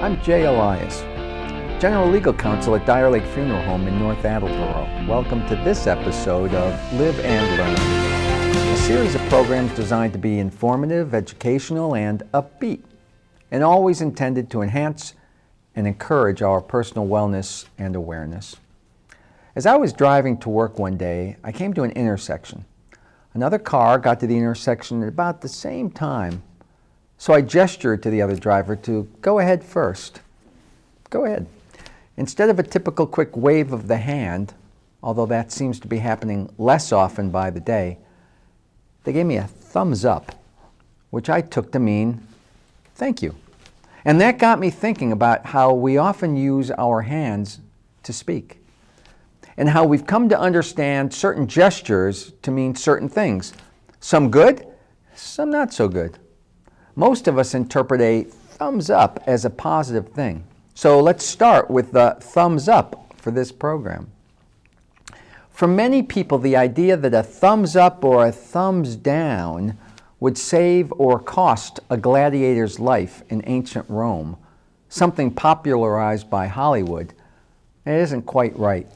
I'm Jay Elias, General Legal Counsel at Dyer-Lake Funeral Home in North Attleboro. Welcome to this episode of Live and Learn, a series of programs designed to be informative, educational, and upbeat, and always intended to enhance and encourage our personal wellness and awareness. As I was driving to work one day, I came to an intersection. Another car got to the intersection at about the same time, so I gestured to the other driver to go ahead first. Go ahead. Instead of a typical quick wave of the hand, although that seems to be happening less often by the day, they gave me a thumbs up, which I took to mean thank you. And that got me thinking about how we often use our hands to speak, and how we've come to understand certain gestures to mean certain things. Some good, some not so good. Most of us interpret a thumbs up as a positive thing. So let's start with the thumbs up for this program. For many people, the idea that a thumbs up or a thumbs down would save or cost a gladiator's life in ancient Rome, something popularized by Hollywood, it isn't quite right.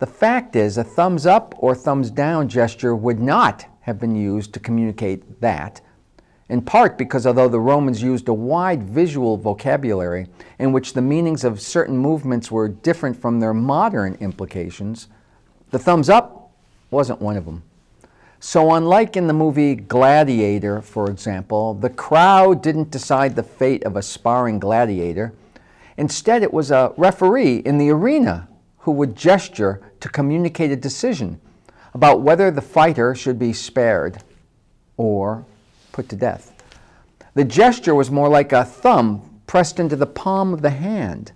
The fact is, a thumbs up or thumbs down gesture would not have been used to communicate that, in part because although the Romans used a wide visual vocabulary in which the meanings of certain movements were different from their modern implications, the thumbs up wasn't one of them. So unlike in the movie Gladiator, for example, the crowd didn't decide the fate of a sparring gladiator. Instead, it was a referee in the arena who would gesture to communicate a decision about whether the fighter should be spared or put to death. The gesture was more like a thumb pressed into the palm of the hand.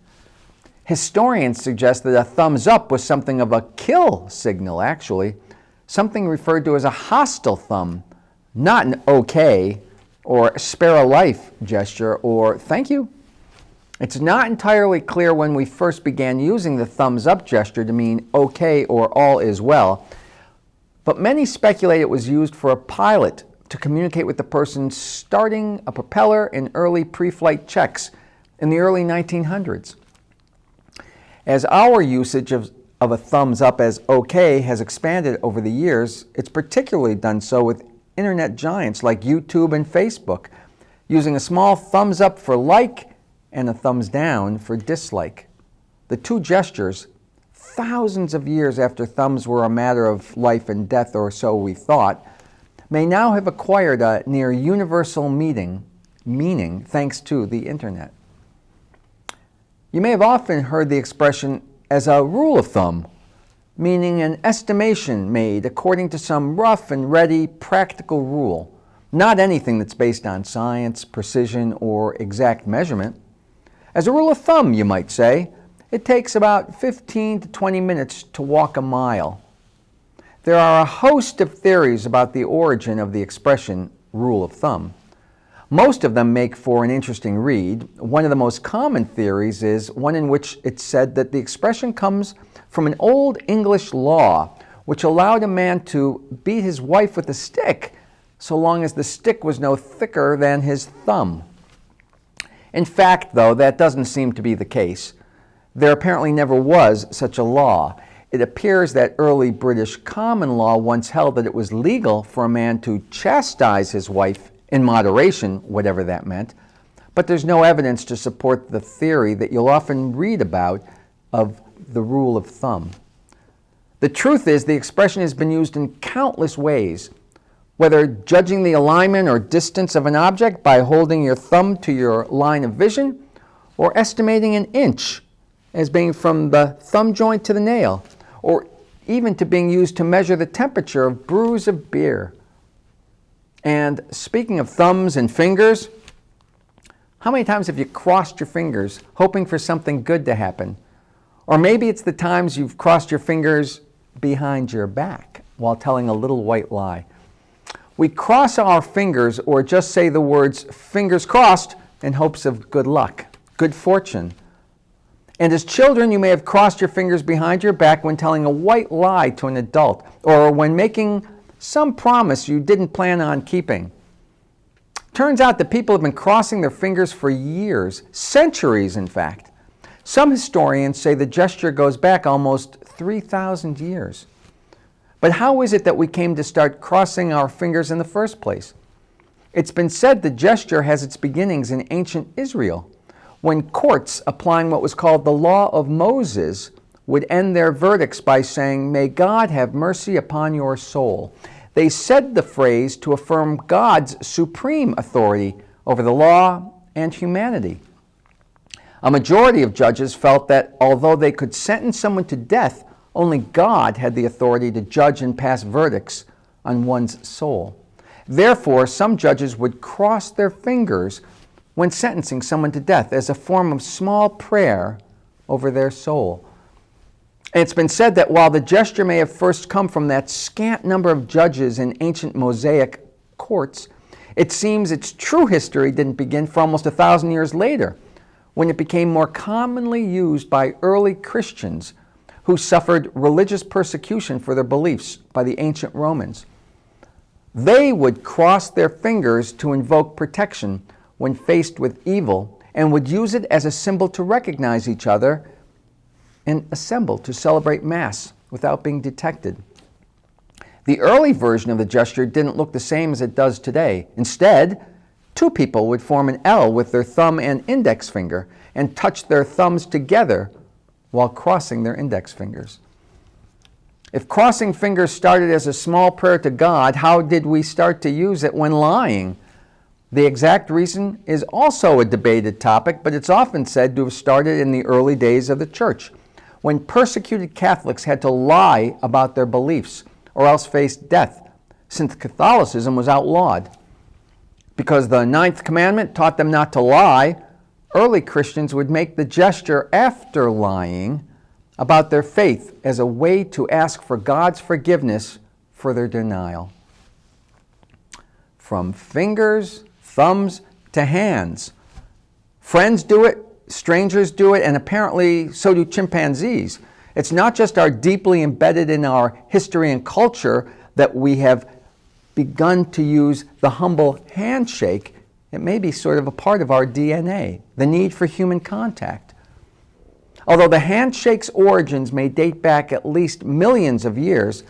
Historians suggest that a thumbs up was something of a kill signal, actually, something referred to as a hostile thumb, not an okay or spare a life gesture or thank you. It's not entirely clear when we first began using the thumbs up gesture to mean okay or all is well, but many speculate it was used for a pilot to communicate with the person starting a propeller in early pre-flight checks in the early 1900s. As our usage of a thumbs up as okay has expanded over the years, it's particularly done so with internet giants like YouTube and Facebook, using a small thumbs up for like and a thumbs down for dislike. The two gestures, thousands of years after thumbs were a matter of life and death, or so we thought, may now have acquired a near universal meaning thanks to the internet. You may have often heard the expression as a rule of thumb, meaning an estimation made according to some rough and ready practical rule, not anything that's based on science, precision, or exact measurement. As a rule of thumb, you might say, it takes about 15 to 20 minutes to walk a mile. There are a host of theories about the origin of the expression rule of thumb. Most of them make for an interesting read. One of the most common theories is one in which it's said that the expression comes from an old English law which allowed a man to beat his wife with a stick so long as the stick was no thicker than his thumb. In fact, though, that doesn't seem to be the case. There apparently never was such a law. It appears that early British common law once held that it was legal for a man to chastise his wife in moderation, whatever that meant, but there's no evidence to support the theory that you'll often read about of the rule of thumb. The truth is, the expression has been used in countless ways, whether judging the alignment or distance of an object by holding your thumb to your line of vision, or estimating an inch as being from the thumb joint to the nail, or even to being used to measure the temperature of brews of beer. And speaking of thumbs and fingers, how many times have you crossed your fingers hoping for something good to happen? Or maybe it's the times you've crossed your fingers behind your back while telling a little white lie. We cross our fingers or just say the words fingers crossed in hopes of good luck, good fortune. And as children, you may have crossed your fingers behind your back when telling a white lie to an adult, or when making some promise you didn't plan on keeping. Turns out that people have been crossing their fingers for years, centuries in fact. Some historians say the gesture goes back almost 3,000 years. But how is it that we came to start crossing our fingers in the first place? It's been said the gesture has its beginnings in ancient Israel, when courts applying what was called the Law of Moses would end their verdicts by saying, "May God have mercy upon your soul." They said the phrase to affirm God's supreme authority over the law and humanity. A majority of judges felt that although they could sentence someone to death, only God had the authority to judge and pass verdicts on one's soul. Therefore, some judges would cross their fingers when sentencing someone to death as a form of small prayer over their soul. And it's been said that while the gesture may have first come from that scant number of judges in ancient Mosaic courts, it seems its true history didn't begin for almost 1,000 years later, when it became more commonly used by early Christians who suffered religious persecution for their beliefs by the ancient Romans. They would cross their fingers to invoke protection when faced with evil and would use it as a symbol to recognize each other and assemble to celebrate Mass without being detected. The early version of the gesture didn't look the same as it does today. Instead, two people would form an L with their thumb and index finger and touch their thumbs together while crossing their index fingers. If crossing fingers started as a small prayer to God, how did we start to use it when lying? The exact reason is also a debated topic, but it's often said to have started in the early days of the church, when persecuted Catholics had to lie about their beliefs or else faced death, since Catholicism was outlawed. Because the ninth commandment taught them not to lie, early Christians would make the gesture after lying about their faith as a way to ask for God's forgiveness for their denial. From fingers, thumbs, to hands. Friends do it, strangers do it, and apparently so do chimpanzees. It's not just our deeply embedded in our history and culture that we have begun to use the humble handshake. It may be sort of a part of our DNA, the need for human contact. Although the handshake's origins may date back at least millions of years,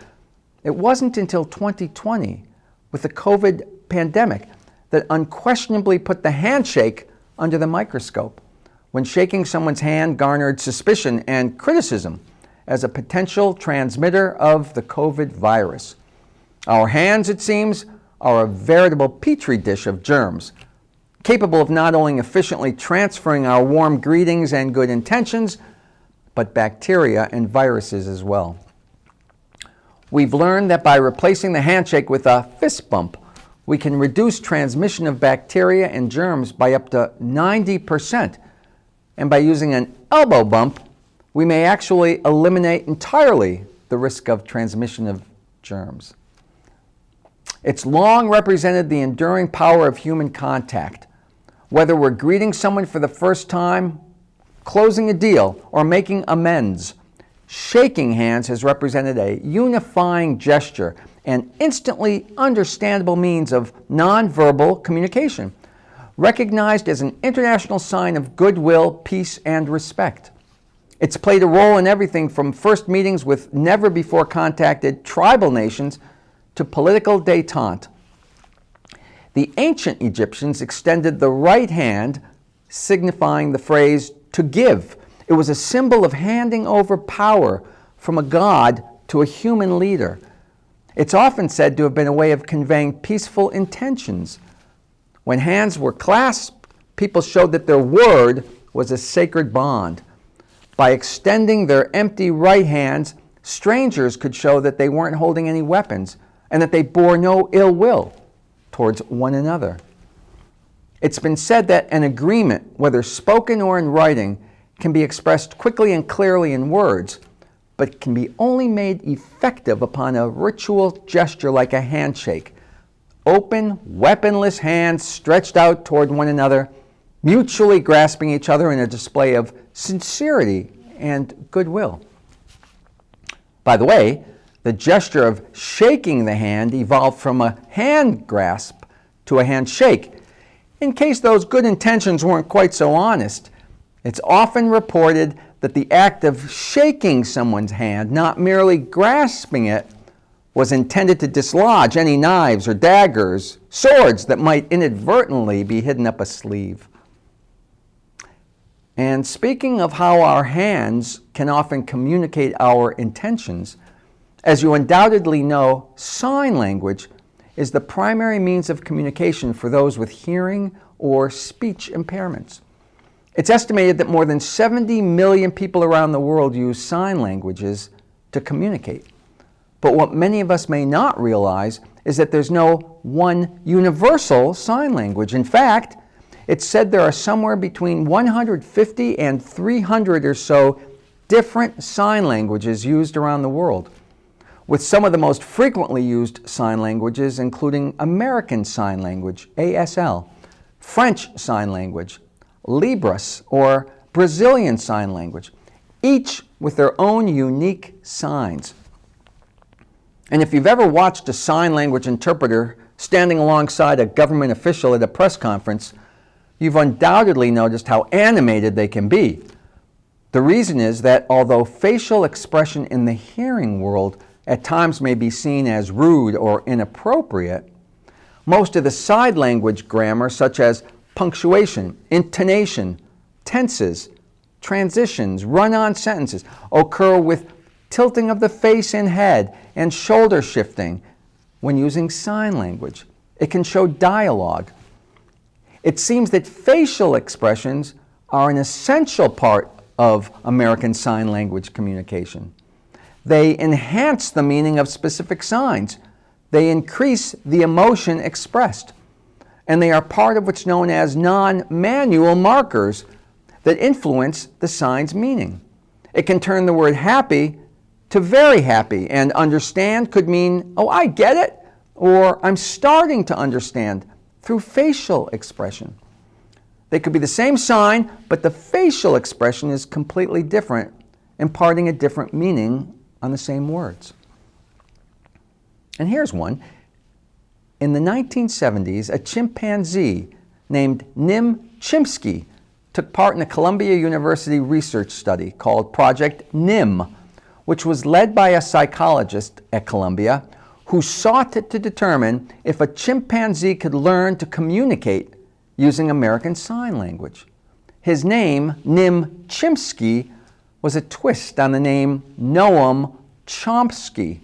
it wasn't until 2020, with the COVID pandemic, that unquestionably put the handshake under the microscope, when shaking someone's hand garnered suspicion and criticism as a potential transmitter of the COVID virus. Our hands, it seems, are a veritable petri dish of germs, capable of not only efficiently transferring our warm greetings and good intentions, but bacteria and viruses as well. We've learned that by replacing the handshake with a fist bump, we can reduce transmission of bacteria and germs by up to 90%. And by using an elbow bump, we may actually eliminate entirely the risk of transmission of germs. It's long represented the enduring power of human contact. Whether we're greeting someone for the first time, closing a deal, or making amends, shaking hands has represented a unifying gesture and instantly understandable means of nonverbal communication, recognized as an international sign of goodwill, peace, and respect. It's played a role in everything from first meetings with never-before-contacted tribal nations to political détente. The ancient Egyptians extended the right hand, signifying the phrase to give. It was a symbol of handing over power from a god to a human leader. It's often said to have been a way of conveying peaceful intentions. When hands were clasped, people showed that their word was a sacred bond. By extending their empty right hands, strangers could show that they weren't holding any weapons and that they bore no ill will towards one another. It's been said that an agreement, whether spoken or in writing, can be expressed quickly and clearly in words, but can be only made effective upon a ritual gesture like a handshake. Open, weaponless hands stretched out toward one another, mutually grasping each other in a display of sincerity and goodwill. By the way, the gesture of shaking the hand evolved from a hand grasp to a handshake. In case those good intentions weren't quite so honest, it's often reported that the act of shaking someone's hand, not merely grasping it, was intended to dislodge any knives or daggers, swords that might inadvertently be hidden up a sleeve. And speaking of how our hands can often communicate our intentions, as you undoubtedly know, sign language is the primary means of communication for those with hearing or speech impairments. It's estimated that more than 70 million people around the world use sign languages to communicate. But what many of us may not realize is that there's no one universal sign language. In fact, it's said there are somewhere between 150 and 300 or so different sign languages used around the world, with some of the most frequently used sign languages including American Sign Language, ASL, French Sign Language, Libras, or Brazilian Sign Language, each with their own unique signs. And if you've ever watched a sign language interpreter standing alongside a government official at a press conference, you've undoubtedly noticed how animated they can be. The reason is that although facial expression in the hearing world at times may be seen as rude or inappropriate, most of the side language grammar, such as punctuation, intonation, tenses, transitions, run-on sentences, occur with tilting of the face and head and shoulder shifting when using sign language. It can show dialogue. It seems that facial expressions are an essential part of American Sign Language communication. They enhance the meaning of specific signs. They increase the emotion expressed. And they are part of what's known as non-manual markers that influence the sign's meaning. It can turn the word happy to very happy, and understand could mean, oh, I get it, or I'm starting to understand, through facial expression. They could be the same sign, but the facial expression is completely different, imparting a different meaning on the same words. And here's one. In the 1970s, a chimpanzee named Nim Chimpsky took part in a Columbia University research study called Project NIM, which was led by a psychologist at Columbia who sought to determine if a chimpanzee could learn to communicate using American Sign Language. His name, Nim Chimpsky, was a twist on the name Noam Chomsky.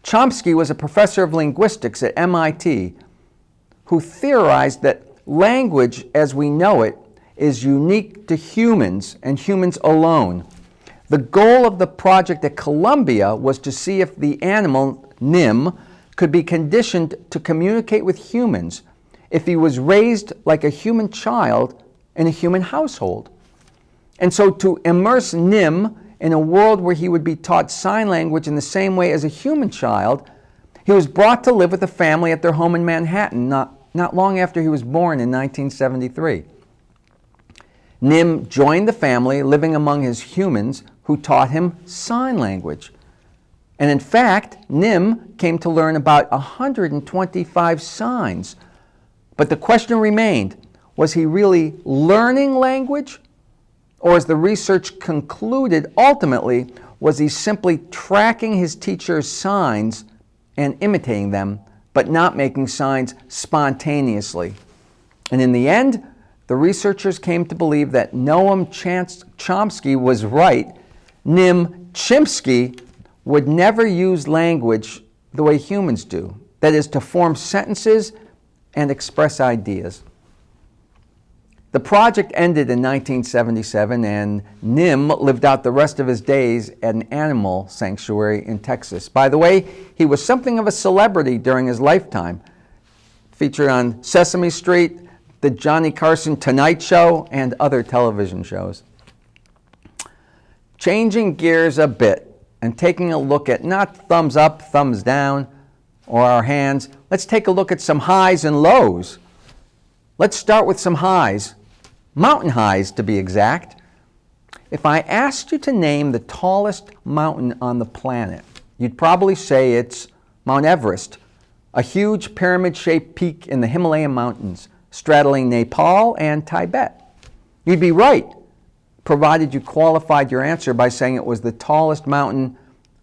Chomsky was a professor of linguistics at MIT who theorized that language as we know it is unique to humans and humans alone. The goal of the project at Columbia was to see if the animal, Nim, could be conditioned to communicate with humans if he was raised like a human child in a human household. And so to immerse Nim in a world where he would be taught sign language in the same way as a human child, he was brought to live with a family at their home in Manhattan not long after he was born in 1973. Nim joined the family, living among his humans who taught him sign language. And in fact, Nim came to learn about 125 signs. But the question remained, was he really learning language? Or as the research concluded ultimately, was he simply tracking his teacher's signs and imitating them, but not making signs spontaneously? And in the end, the researchers came to believe that Noam Chomsky was right. Nim Chimpsky would never use language the way humans do, that is, to form sentences and express ideas. The project ended in 1977, and Nim lived out the rest of his days at an animal sanctuary in Texas. By the way, he was something of a celebrity during his lifetime, featured on Sesame Street, The Johnny Carson Tonight Show, and other television shows. Changing gears a bit and taking a look at not thumbs up, thumbs down, or our hands, let's take a look at some highs and lows. Let's start with some highs. Mountain highs, to be exact. If I asked you to name the tallest mountain on the planet, you'd probably say it's Mount Everest, a huge pyramid-shaped peak in the Himalayan mountains, straddling Nepal and Tibet. You'd be right, provided you qualified your answer by saying it was the tallest mountain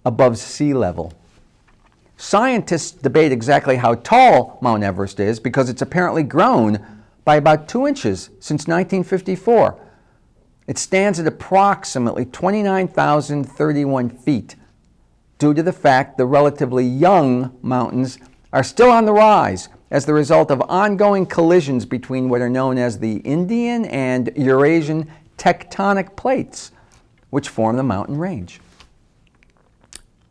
above sea level. Scientists debate exactly how tall Mount Everest is because it's apparently grown by about 2 inches since 1954. It stands at approximately 29,031 feet due to the fact the relatively young mountains are still on the rise as the result of ongoing collisions between what are known as the Indian and Eurasian tectonic plates, which form the mountain range.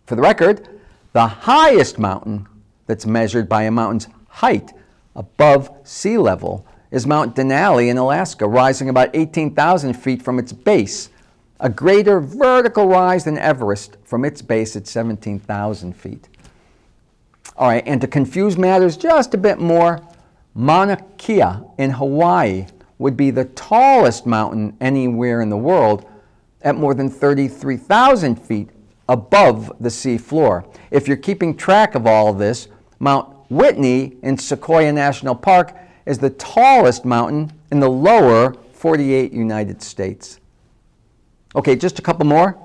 For the record, the highest mountain that's measured by a mountain's height above sea level is Mount Denali in Alaska, rising about 18,000 feet from its base, a greater vertical rise than Everest from its base at 17,000 feet. All right, and to confuse matters just a bit more, Mauna Kea in Hawaii would be the tallest mountain anywhere in the world at more than 33,000 feet above the sea floor. If you're keeping track of all of this, Mount Whitney in Sequoia National Park is the tallest mountain in the lower 48 United States. Okay, just a couple more.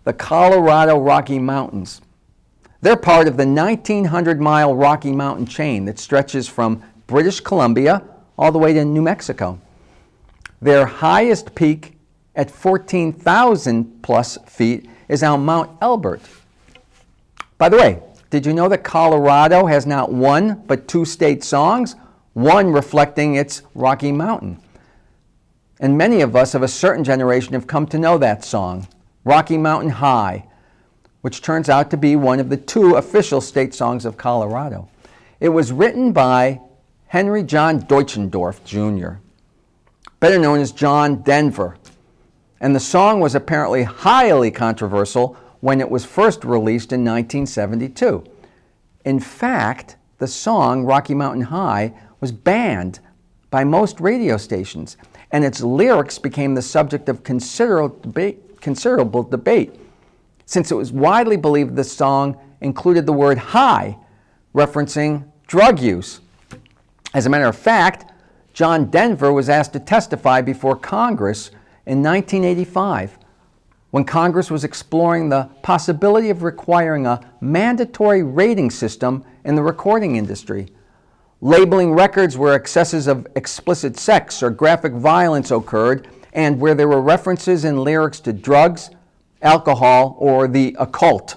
The Colorado Rocky Mountains. They're part of the 1,900-mile Rocky Mountain chain that stretches from British Columbia all the way to New Mexico. Their highest peak at 14,000 plus feet is on Mount Elbert. By the way, did you know that Colorado has not one but 2 state songs, one reflecting its Rocky Mountain? And many of us of a certain generation have come to know that song, Rocky Mountain High, which turns out to be one of the 2 official state songs of Colorado. It was written by Henry John Deutschendorf, Jr., better known as John Denver. And the song was apparently highly controversial when it was first released in 1972. In fact, the song Rocky Mountain High was banned by most radio stations, and its lyrics became the subject of considerable debate, since it was widely believed the song included the word high, referencing drug use. As a matter of fact, John Denver was asked to testify before Congress in 1985, when Congress was exploring the possibility of requiring a mandatory rating system in the recording industry, labeling records where excesses of explicit sex or graphic violence occurred and where there were references in lyrics to drugs, alcohol, or the occult.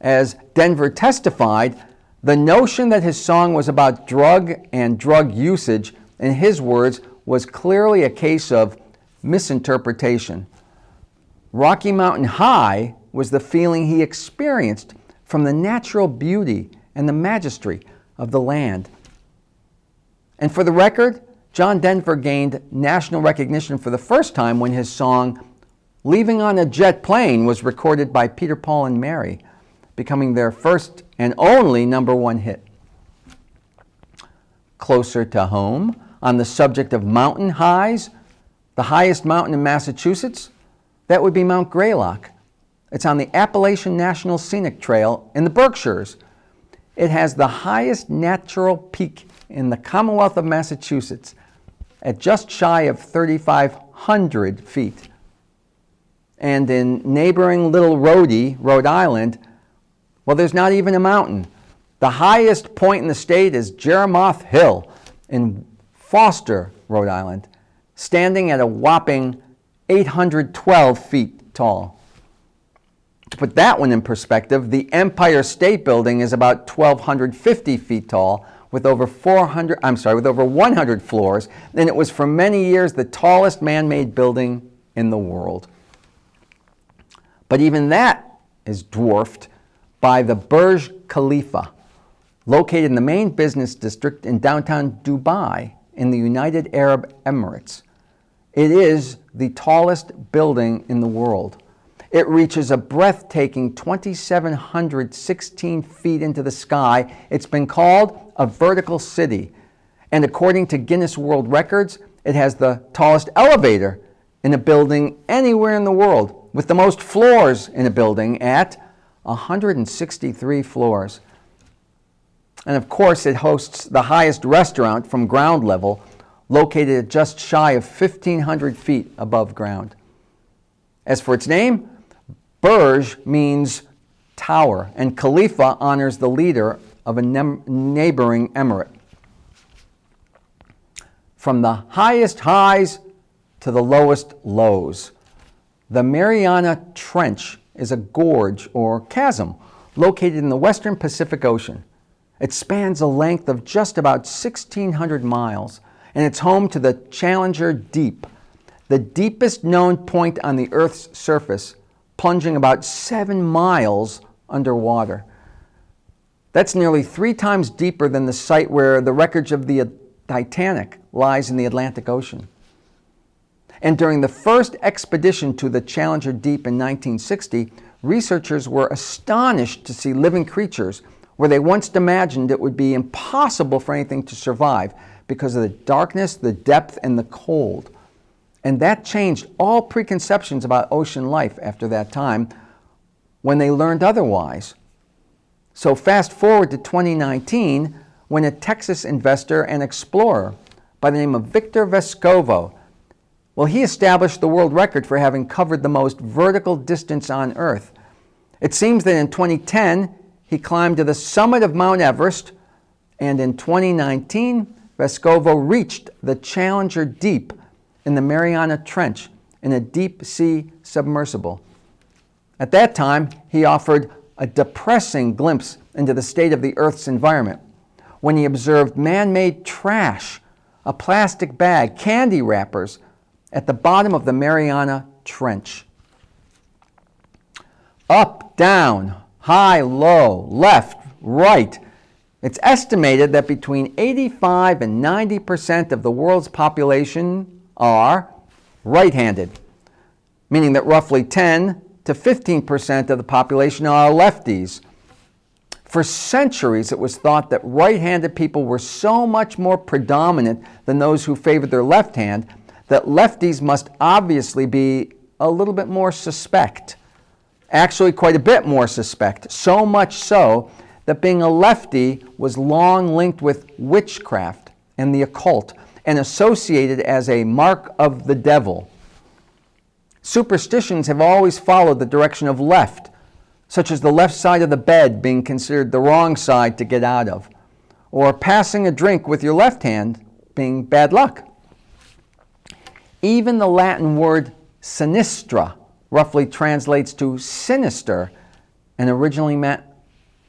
As Denver testified, the notion that his song was about drug and drug usage, in his words, was clearly a case of misinterpretation. Rocky Mountain High was the feeling he experienced from the natural beauty and the majesty of the land. And for the record, John Denver gained national recognition for the first time when his song Leaving on a Jet Plane was recorded by Peter, Paul, and Mary, becoming their first and only #1 hit. Closer to home, on the subject of mountain highs, the highest mountain in Massachusetts, that would be Mount Greylock. It's on the Appalachian National Scenic Trail in the Berkshires. It has the highest natural peak in the Commonwealth of Massachusetts at just shy of 3,500 feet. And in neighboring Little Rhodey, Rhode Island, well, there's not even a mountain. The highest point in the state is Jeremoth Hill in Foster, Rhode Island, standing at a whopping 812 feet tall. To put that one in perspective, the Empire State Building is about 1,250 feet tall, with over 100 floors, and it was for many years the tallest man-made building in the world. But even that is dwarfed by the Burj Khalifa, located in the main business district in downtown Dubai in the United Arab Emirates. It is the tallest building in the world. It reaches a breathtaking 2,716 feet into the sky. It's been called a vertical city. And according to Guinness World Records, it has the tallest elevator in a building anywhere in the world, with the most floors in a building at 163 floors. And of course, it hosts the highest restaurant from ground level, located at just shy of 1,500 feet above ground. As for its name, Burj means tower, and Khalifa honors the leader of a neighboring emirate. From the highest highs to the lowest lows, the Mariana Trench is a gorge or chasm located in the western Pacific Ocean. It spans a length of just about 1,600 miles, and it's home to the Challenger Deep, the deepest known point on the Earth's surface, plunging about 7 miles underwater. That's nearly 3 times deeper than the site where the wreckage of the Titanic lies in the Atlantic Ocean. And during the first expedition to the Challenger Deep in 1960, researchers were astonished to see living creatures where they once imagined it would be impossible for anything to survive because of the darkness, the depth, and the cold. And that changed all preconceptions about ocean life after that time when they learned otherwise. So fast forward to 2019, when a Texas investor and explorer by the name of Victor Vescovo, well, he established the world record for having covered the most vertical distance on Earth. It seems that in 2010, he climbed to the summit of Mount Everest, and in 2019, Vescovo reached the Challenger Deep in the Mariana Trench in a deep-sea submersible. At that time, he offered a depressing glimpse into the state of the Earth's environment when he observed man-made trash, a plastic bag, candy wrappers at the bottom of the Mariana Trench. Up, down, high, low, left, right. It's estimated that between 85 and 90% of the world's population are right-handed, meaning that roughly 10 to 15% of the population are lefties. For centuries, it was thought that right-handed people were so much more predominant than those who favored their left hand that lefties must obviously be a little bit more suspect. Actually, quite a bit more suspect. So much so that being a lefty was long linked with witchcraft and the occult and associated as a mark of the devil. Superstitions have always followed the direction of left, such as the left side of the bed being considered the wrong side to get out of, or passing a drink with your left hand being bad luck. Even the Latin word sinistra roughly translates to sinister and originally meant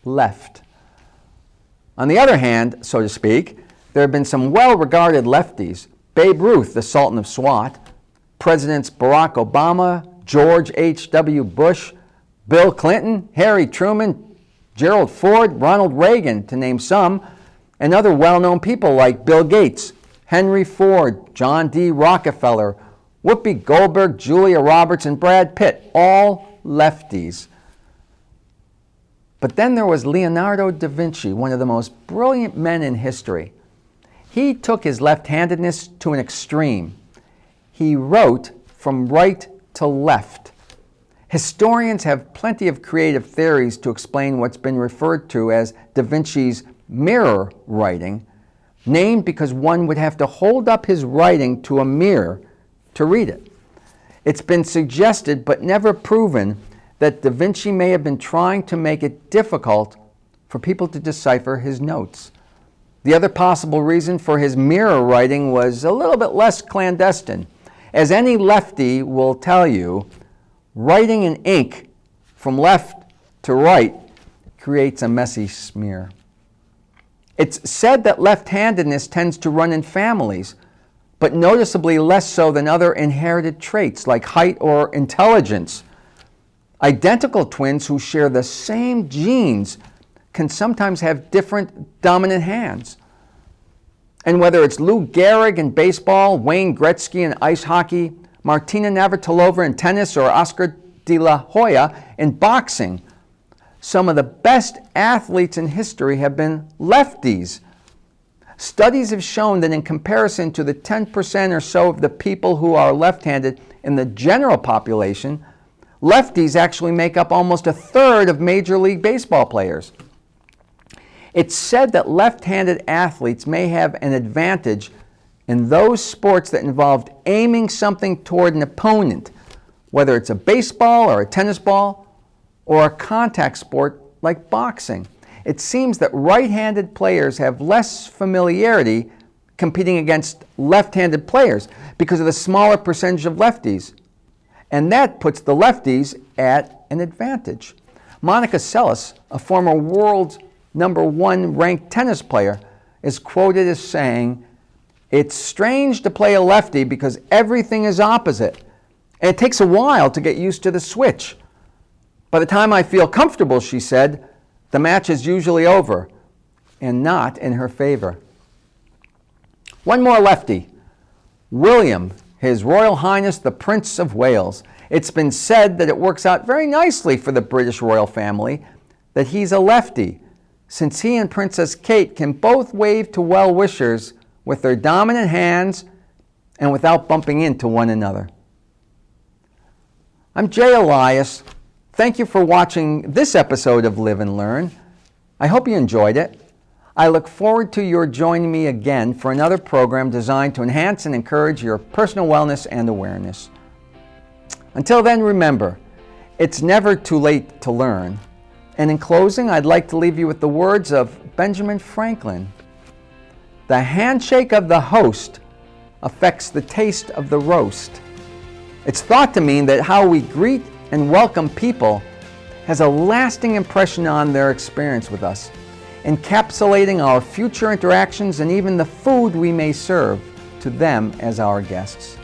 left. On the other hand, so to speak, there have been some well-regarded lefties. Babe Ruth, the Sultan of Swat, Presidents Barack Obama, George H.W. Bush, Bill Clinton, Harry Truman, Gerald Ford, Ronald Reagan, to name some, and other well-known people like Bill Gates, Henry Ford, John D. Rockefeller, Whoopi Goldberg, Julia Roberts, and Brad Pitt, all lefties. But then there was Leonardo da Vinci, one of the most brilliant men in history. He took his left-handedness to an extreme. He wrote from right to left. Historians have plenty of creative theories to explain what's been referred to as Da Vinci's mirror writing, named because one would have to hold up his writing to a mirror to read it. It's been suggested, but never proven, that Da Vinci may have been trying to make it difficult for people to decipher his notes. The other possible reason for his mirror writing was a little bit less clandestine. As any lefty will tell you, writing in ink from left to right creates a messy smear. It's said that left-handedness tends to run in families, but noticeably less so than other inherited traits like height or intelligence. Identical twins who share the same genes can sometimes have different dominant hands. And whether it's Lou Gehrig in baseball, Wayne Gretzky in ice hockey, Martina Navratilova in tennis, or Oscar de la Hoya in boxing, some of the best athletes in history have been lefties. Studies have shown that in comparison to the 10% or so of the people who are left-handed in the general population, lefties actually make up almost a third of Major League Baseball players. It's said that left-handed athletes may have an advantage in those sports that involved aiming something toward an opponent, whether it's a baseball or a tennis ball or a contact sport like boxing. It seems that right-handed players have less familiarity competing against left-handed players because of the smaller percentage of lefties. And that puts the lefties at an advantage. Monica Seles, a former world #1 ranked tennis player, is quoted as saying, "It's strange to play a lefty because everything is opposite, and it takes a while to get used to the switch. By the time I feel comfortable," she said, "the match is usually over and not in her favor." One more lefty, William, His Royal Highness the Prince of Wales. It's been said that it works out very nicely for the British royal family that he's a lefty, since he and Princess Kate can both wave to well-wishers with their dominant hands and without bumping into one another. I'm Jay Elias. Thank you for watching this episode of Live and Learn. I hope you enjoyed it. I look forward to your joining me again for another program designed to enhance and encourage your personal wellness and awareness. Until then, remember, it's never too late to learn. And in closing, I'd like to leave you with the words of Benjamin Franklin. The handshake of the host affects the taste of the roast. It's thought to mean that how we greet and welcome people has a lasting impression on their experience with us, encapsulating our future interactions and even the food we may serve to them as our guests.